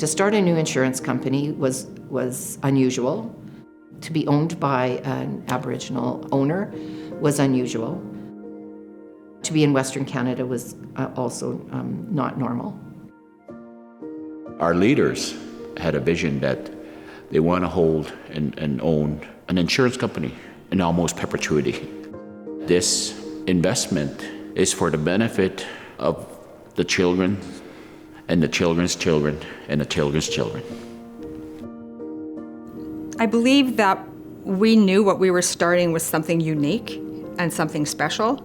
To start a new insurance company was unusual. To be owned by an Aboriginal owner was unusual. To be in Western Canada was also not normal. Our leaders had a vision that they want to hold and own an insurance company in almost perpetuity. This investment is for the benefit of the children and the children's children and the children's children. I believe that we knew what we were starting was something unique and something special.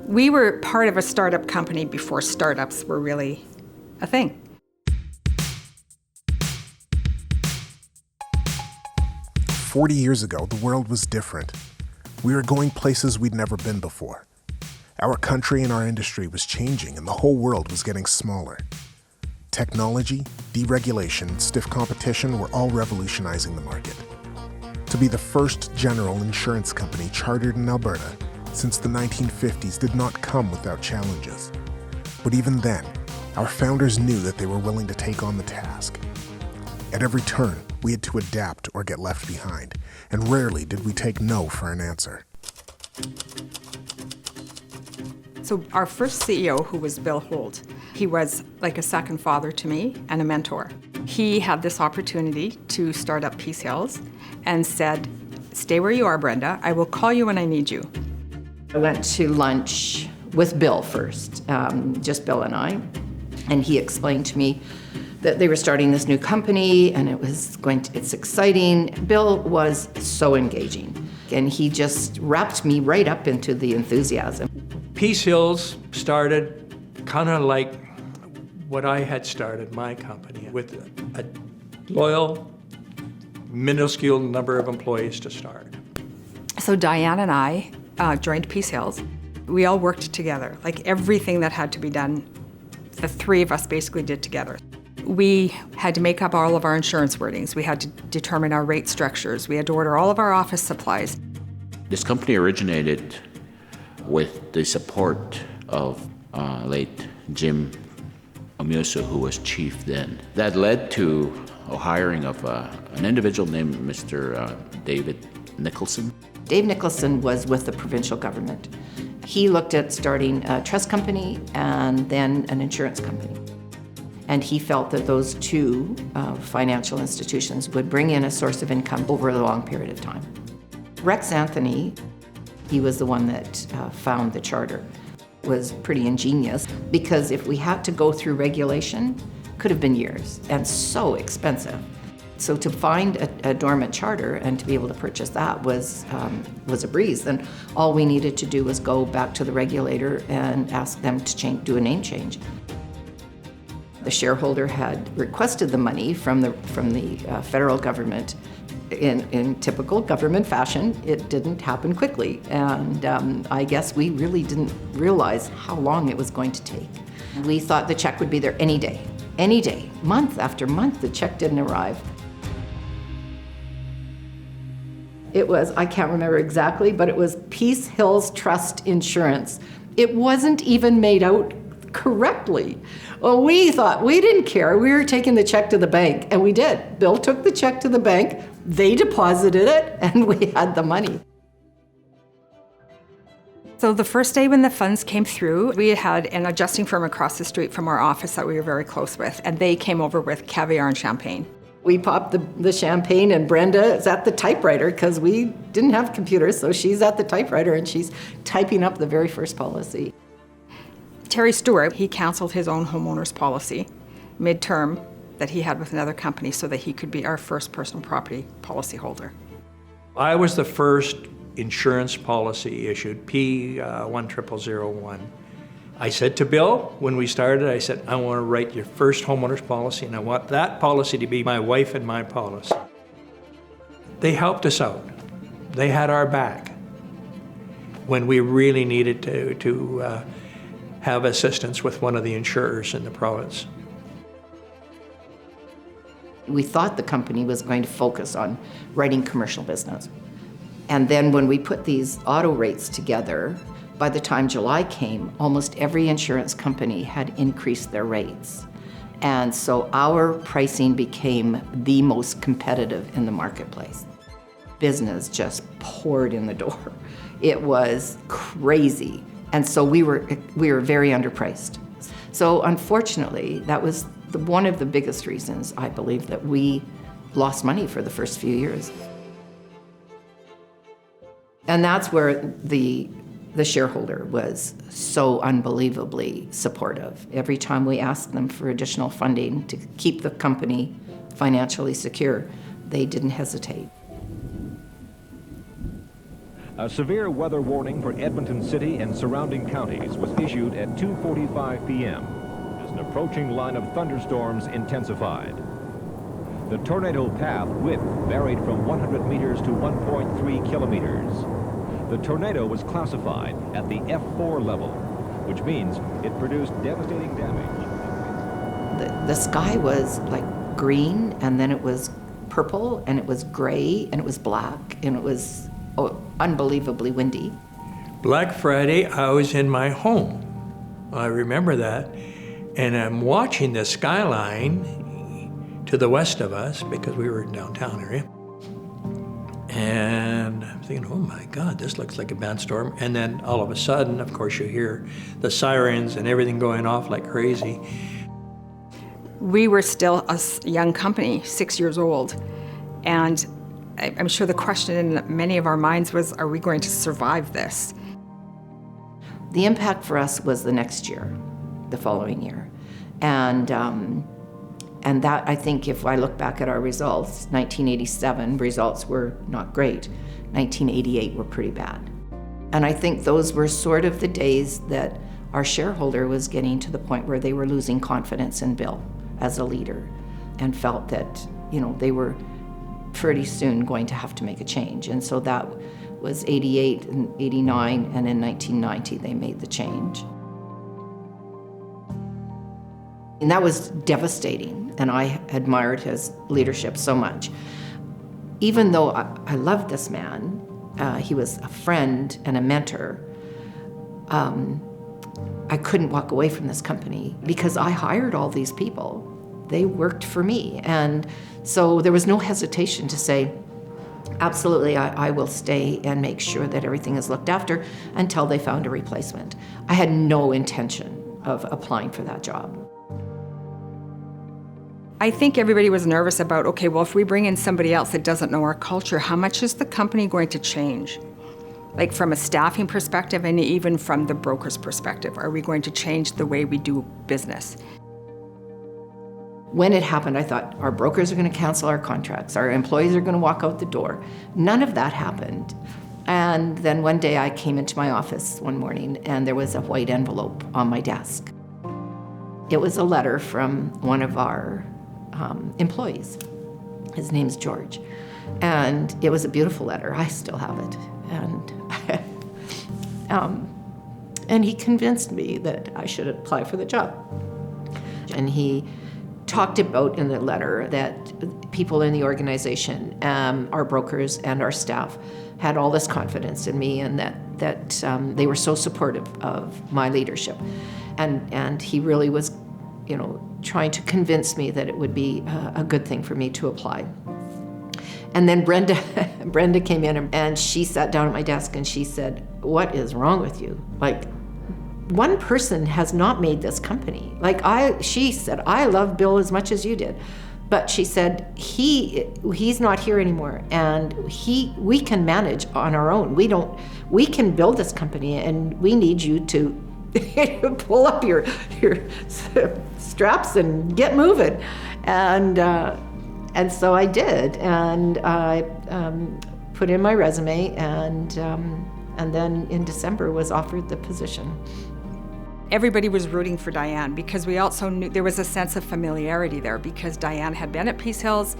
We were part of a startup company before startups were really a thing. "40 years ago, the world was different. We were going places we'd never been before. Our country and our industry was changing, and the whole world was getting smaller. Technology, deregulation, and stiff competition were all revolutionizing the market. To be the first general insurance company chartered in Alberta since the 1950s did not come without challenges. But even then, our founders knew that they were willing to take on the task. At every turn, we had to adapt or get left behind, and rarely did we take no for an answer." So our first CEO, who was Bill Holt, he was like a second father to me and a mentor. He had this opportunity to start up Peace Hills and said, "Stay where you are, Brenda. I will call you when I need you." I went to lunch with Bill first, just Bill and I, and he explained to me that they were starting this new company and it's exciting. Bill was so engaging, and he just wrapped me right up into the enthusiasm. Peace Hills started kind of like what I had started my company, with a loyal, minuscule number of employees to start. So Diane and I joined Peace Hills. We all worked together. Like everything that had to be done, the three of us basically did together. We had to make up all of our insurance wordings. We had to determine our rate structures. We had to order all of our office supplies. This company originated with the support of late Jim Omusu, who was chief then. That led to a hiring of an individual named Mr. David Nicholson. Dave Nicholson was with the provincial government. He looked at starting a trust company and then an insurance company. And he felt that those two financial institutions would bring in a source of income over a long period of time. Rex Anthony, he was the one that found the charter, was pretty ingenious, because if we had to go through regulation, could have been years and so expensive. So to find a dormant charter and to be able to purchase that was a breeze. And all we needed to do was go back to the regulator and ask them to do a name change. The shareholder had requested the money from the federal government. In typical government fashion, it didn't happen quickly, and I guess we really didn't realize how long it was going to take. We thought the check would be there any day. Month after month, the check didn't arrive. It was, I can't remember exactly, but it was Peace Hills Trust Insurance. It wasn't even made out correctly. Well, we thought, we didn't care. We were taking the check to the bank, and we did. Bill took the check to the bank, they deposited it, and we had the money. So the first day when the funds came through, we had an adjusting firm across the street from our office that we were very close with, and they came over with caviar and champagne. We popped the champagne, and Brenda is at the typewriter, because we didn't have computers, so she's at the typewriter and she's typing up the very first policy. Terry Stewart, he canceled his own homeowner's policy midterm that he had with another company so that he could be our first personal property policy holder. I was the first insurance policy issued, P10001. I said to Bill, when we started, I said, I want to write your first homeowner's policy, and I want that policy to be my wife and my policy. They helped us out. They had our back when we really needed to have assistance with one of the insurers in the province. We thought the company was going to focus on writing commercial business. And then when we put these auto rates together, By the time July came, almost every insurance company had increased their rates. And so our pricing became the most competitive in the marketplace. Business just poured in the door. It was crazy. And so we were very underpriced. So unfortunately, that was one of the biggest reasons, I believe, that we lost money for the first few years. And that's where the shareholder was so unbelievably supportive. Every time we asked them for additional funding to keep the company financially secure, they didn't hesitate. A severe weather warning for Edmonton City and surrounding counties was issued at 2:45 p.m. as an approaching line of thunderstorms intensified. The tornado path width varied from 100 meters to 1.3 kilometers. The tornado was classified at the F4 level, which means it produced devastating damage. The sky was like green, and then it was purple, and it was gray, and it was black, and it was unbelievably windy. Black Friday, I was in my home. I remember that. And I'm watching the skyline to the west of us, because we were in downtown area. And I'm thinking, oh my God, this looks like a bad storm. And then all of a sudden, of course, you hear the sirens and everything going off like crazy. We were still a young company, 6 years old. And I'm sure the question in many of our minds was, are we going to survive this? The impact for us was the next year, the following year. And that, I think, if I look back at our results, 1987 results were not great. 1988 were pretty bad. And I think those were sort of the days that our shareholder was getting to the point where they were losing confidence in Bill as a leader, and felt that, they were pretty soon going to have to make a change. And so that was 88 and 89, and in 1990 they made the change. And that was devastating, and I admired his leadership so much. Even though I loved this man, he was a friend and a mentor, I couldn't walk away from this company because I hired all these people. They worked for me, and so there was no hesitation to say, absolutely, I will stay and make sure that everything is looked after until they found a replacement. I had no intention of applying for that job. I think everybody was nervous about, okay, well, if we bring in somebody else that doesn't know our culture, how much is the company going to change? Like from a staffing perspective and even from the broker's perspective, are we going to change the way we do business? When it happened, I thought, our brokers are going to cancel our contracts, our employees are going to walk out the door. None of that happened. And then one day I came into my office one morning and there was a white envelope on my desk. It was a letter from one of our employees. His name's George. And it was a beautiful letter. I still have it. And he convinced me that I should apply for the job. And he talked about in the letter that people in the organization, our brokers and our staff, had all this confidence in me, and that they were so supportive of my leadership. And he really was, trying to convince me that it would be a good thing for me to apply. And then Brenda came in and she sat down at my desk and she said, "What is wrong with you? Like, one person has not made this company. She said, I love Bill as much as you did. But she said, he's not here anymore, and we can manage on our own. We can build this company, and we need you to pull up your straps and get moving." And so I did, and I put in my resume, and then in December was offered the position. Everybody was rooting for Diane because we also knew there was a sense of familiarity there because Diane had been at Peace Hills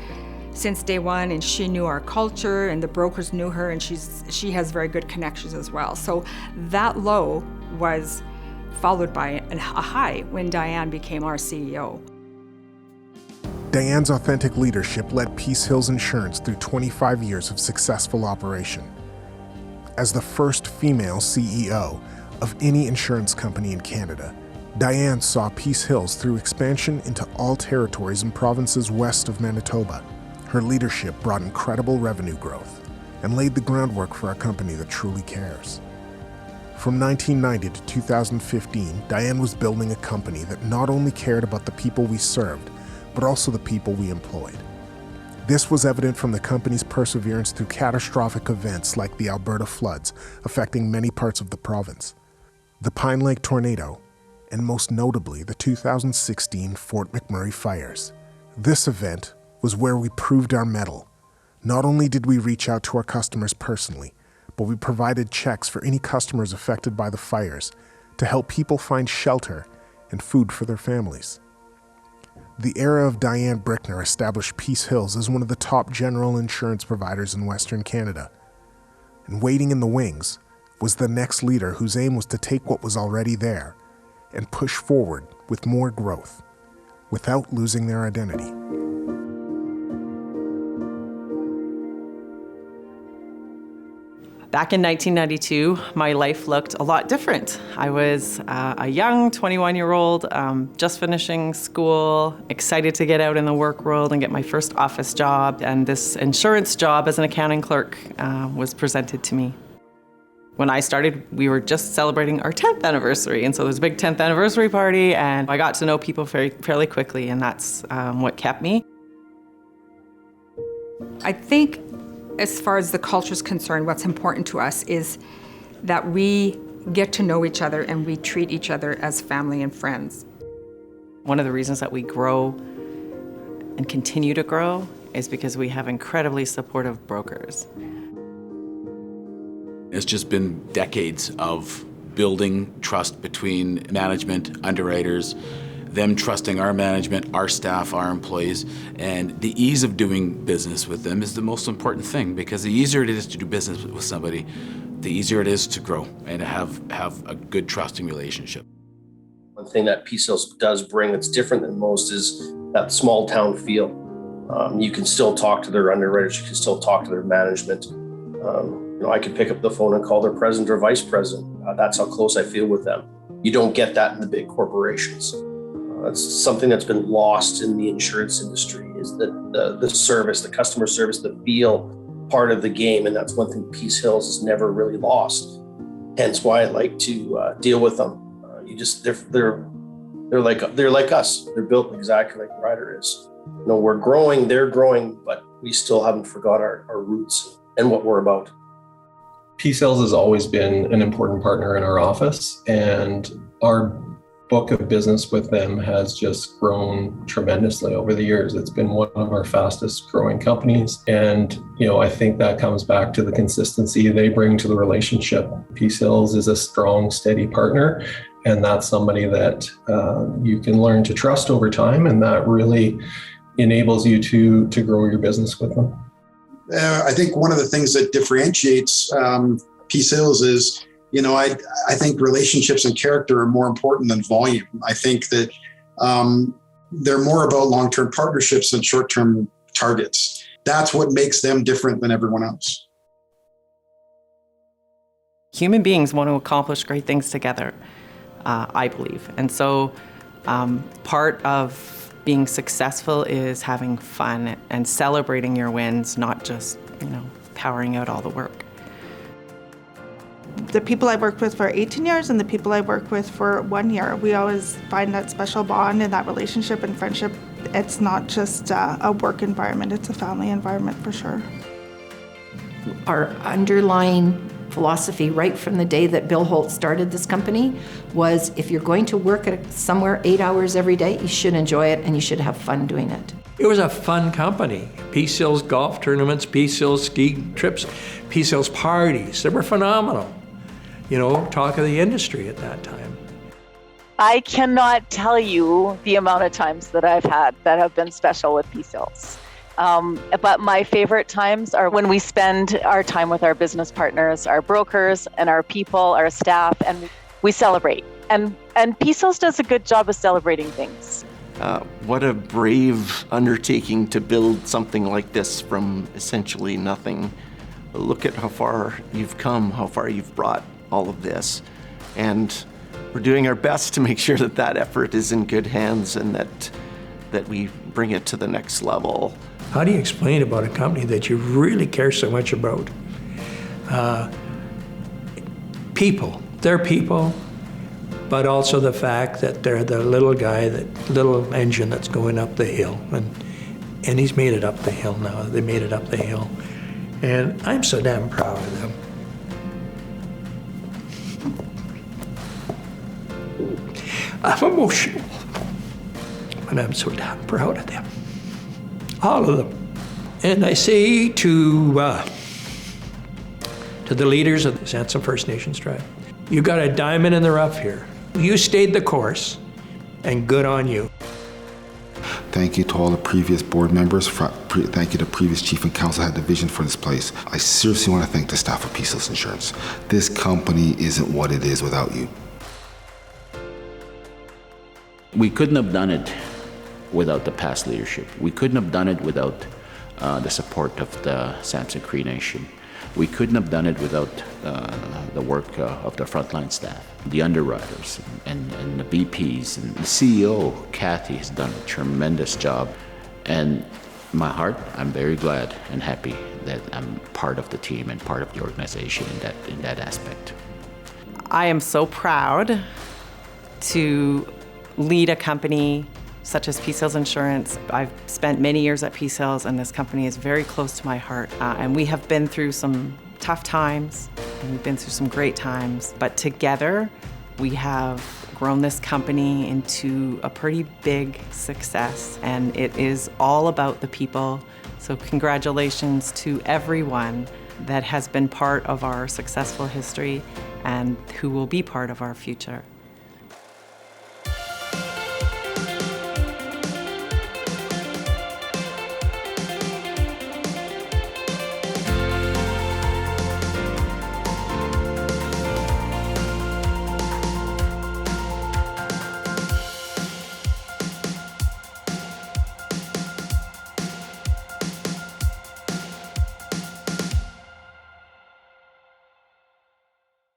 since day one, and she knew our culture, and the brokers knew her, and she has very good connections as well. So that low was followed by a high when Diane became our CEO. Diane's authentic leadership led Peace Hills Insurance through 25 years of successful operation. As the first female CEO, Of any insurance company in Canada, Diane saw Peace Hills through expansion into all territories and provinces west of Manitoba. Her leadership brought incredible revenue growth and laid the groundwork for a company that truly cares. From 1990 to 2015, Diane was building a company that not only cared about the people we served, but also the people we employed. This was evident from the company's perseverance through catastrophic events like the Alberta floods affecting many parts of the province, the Pine Lake tornado, and most notably the 2016 Fort McMurray fires. This event was where we proved our mettle. Not only did we reach out to our customers personally, but we provided checks for any customers affected by the fires to help people find shelter and food for their families. The era of Diane Brickner established Peace Hills as one of the top general insurance providers in Western Canada. And waiting in the wings was the next leader whose aim was to take what was already there and push forward with more growth without losing their identity. Back in 1992, my life looked a lot different. I was a young 21-year-old, just finishing school, excited to get out in the work world and get my first office job. And this insurance job as an accounting clerk was presented to me. When I started, we were just celebrating our 10th anniversary. And so there was a big 10th anniversary party, and I got to know people fairly quickly, and that's what kept me. I think as far as the culture is concerned, what's important to us is that we get to know each other and we treat each other as family and friends. One of the reasons that we grow and continue to grow is because we have incredibly supportive brokers. It's just been decades of building trust between management, underwriters, them trusting our management, our staff, our employees, and the ease of doing business with them is the most important thing, because the easier it is to do business with somebody, the easier it is to grow and to have a good trusting relationship. One thing that Peace Hills does bring that's different than most is that small town feel. You can still talk to their underwriters, you can still talk to their management. I could pick up the phone and call their president or vice president. That's how close I feel with them. You don't get that in the big corporations. That's something that's been lost in the insurance industry, is the service, the customer service, the feel part of the game. And that's one thing Peace Hills has never really lost. Hence why I like to deal with them. They're like us. They're built exactly like Ryder is. We're growing, they're growing, but we still haven't forgot our roots and what we're about. Peace Hills has always been an important partner in our office, and our book of business with them has just grown tremendously over the years. It's been one of our fastest growing companies. And, I think that comes back to the consistency they bring to the relationship. Peace Hills is a strong, steady partner, and that's somebody that you can learn to trust over time, and that really enables you to grow your business with them. I think one of the things that differentiates Peace Hills is, I think relationships and character are more important than volume. I think that they're more about long-term partnerships than short-term targets. That's what makes them different than everyone else. Human beings want to accomplish great things together, I believe. And so part of being successful is having fun and celebrating your wins, not just, powering out all the work. The people I worked with for 18 years and the people I worked with for 1 year, we always find that special bond and that relationship and friendship. It's not just a work environment, it's a family environment for sure. Our underlying philosophy right from the day that Bill Holt started this company was, if you're going to work at somewhere 8 hours every day, you should enjoy it and you should have fun doing it. It was a fun company. Peace Hills golf tournaments, Peace Hills ski trips, Peace Hills parties. They were phenomenal. Talk of the industry at that time. I cannot tell you the amount of times that I've had that have been special with Peace Hills. But my favorite times are when we spend our time with our business partners, our brokers, and our people, our staff, and we celebrate. And Peace Hills does a good job of celebrating things. What a brave undertaking to build something like this from essentially nothing. Look at how far you've come, how far you've brought all of this. And we're doing our best to make sure that that effort is in good hands and that we bring it to the next level. How do you explain about a company that you really care so much about? People, they're people, but also the fact that they're the little guy, that little engine that's going up the hill. And he's made it up the hill now. They made it up the hill. And I'm so damn proud of them. I'm emotional, and I'm so damn proud of them. All of them. And I say to the leaders of the Sansom First Nations tribe, you got a diamond in the rough here. You stayed the course, and good on you. Thank you to all the previous board members. Thank you to previous chief and council who had the vision for this place. I seriously want to thank the staff of Peace Hills Insurance. This company isn't what it is without you. We couldn't have done it without the past leadership. We couldn't have done it without the support of the Samson Cree Nation. We couldn't have done it without the work of the frontline staff, the underwriters, and the VPs, and the CEO, Kathy, has done a tremendous job. And my heart, I'm very glad and happy that I'm part of the team and part of the organization in that aspect. I am so proud to lead a company such as Peace Hills Insurance. I've spent many years at Peace Hills, and this company is very close to my heart. And we have been through some tough times, and we've been through some great times. But together, we have grown this company into a pretty big success. And it is all about the people. So congratulations to everyone that has been part of our successful history and who will be part of our future.